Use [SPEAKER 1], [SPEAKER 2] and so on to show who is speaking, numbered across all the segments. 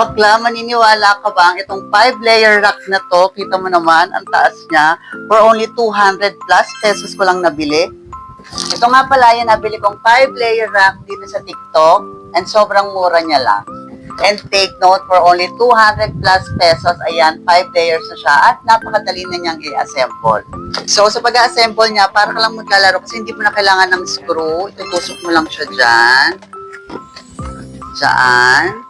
[SPEAKER 1] Bakla, maniniwala ka bang itong 5-layer rack na to, kita mo naman, ang taas niya, for only 200 plus pesos ko lang nabili. Ito nga pala yung nabili kong 5-layer rack dito sa TikTok, and sobrang mura niya lang. And take note, for only 200 plus pesos, ayan, 5 layers na siya, at napakadali na niyang i-assemble. So, sa pag-assemble niya, para ka lang maglalaro, kasi hindi mo na kailangan ng screw, itutusok mo lang siya dyan. Dyan.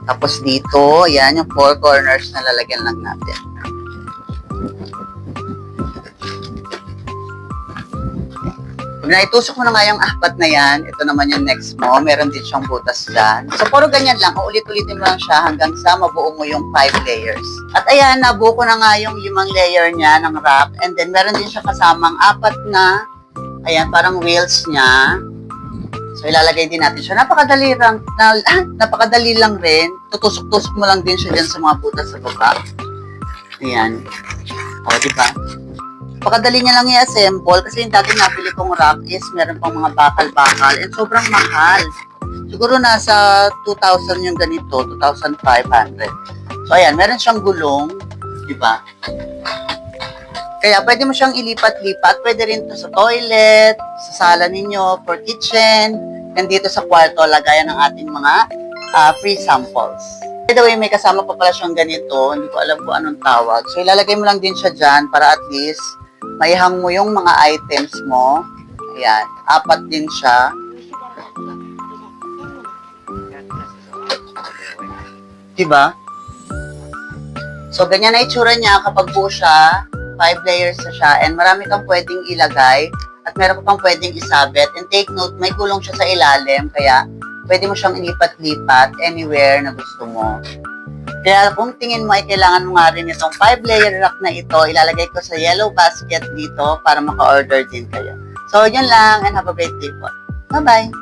[SPEAKER 1] Tapos dito, yan yung 4 corners na lalagyan lang natin. Pag naitusok mo na nga yung 4 na yan, ito naman yung next mo, meron din siyang butas dyan. So, puro ganyan lang, ulit-ulitin mo lang siya hanggang sa mabuo mo yung 5 layers. At ayan, nabuo ko na nga yung 5 layer niya ng wrap, and then meron din siya kasamang 4 na, ayan, parang wheels niya. So, ilalagay din natin siya. Napakadali lang rin. Tutusok-tusok mo lang din siya dyan sa mga butas sa baba. Ayan. O, diba? Napakadali niya lang i-assemble kasi yung dati nabili kong rack is meron pang mga bakal-bakal and sobrang mahal. Siguro nasa 2,000 yung ganito, 2,500. So, ayan. Meron siyang gulong. Diba? Kaya pwede mo siyang ilipat-lipat. Pwede rin to sa toilet, sa sala ninyo, for kitchen, and dito sa kwarto, lagayan ng ating mga free samples. By the way, may kasama pa pala siyang ganito. Hindi ko alam kung anong tawag. So, ilalagay mo lang din siya dyan para at least maihang mo yung mga items mo. Ayan. 4 din siya. Diba? So, ganyan na itsura niya kapag buo siya. 5 layers na siya, and marami kang pwedeng ilagay at meron ka pang pwedeng isabit. And take note, may gulong siya sa ilalim, kaya pwede mo siyang ilipat-lipat anywhere na gusto mo. Kaya kung tingin mo ay kailangan mo nga rin itong 5-layer rack na ito, ilalagay ko sa yellow basket dito para maka-order din kayo. So, yun lang, and have a great day po. Bye-bye!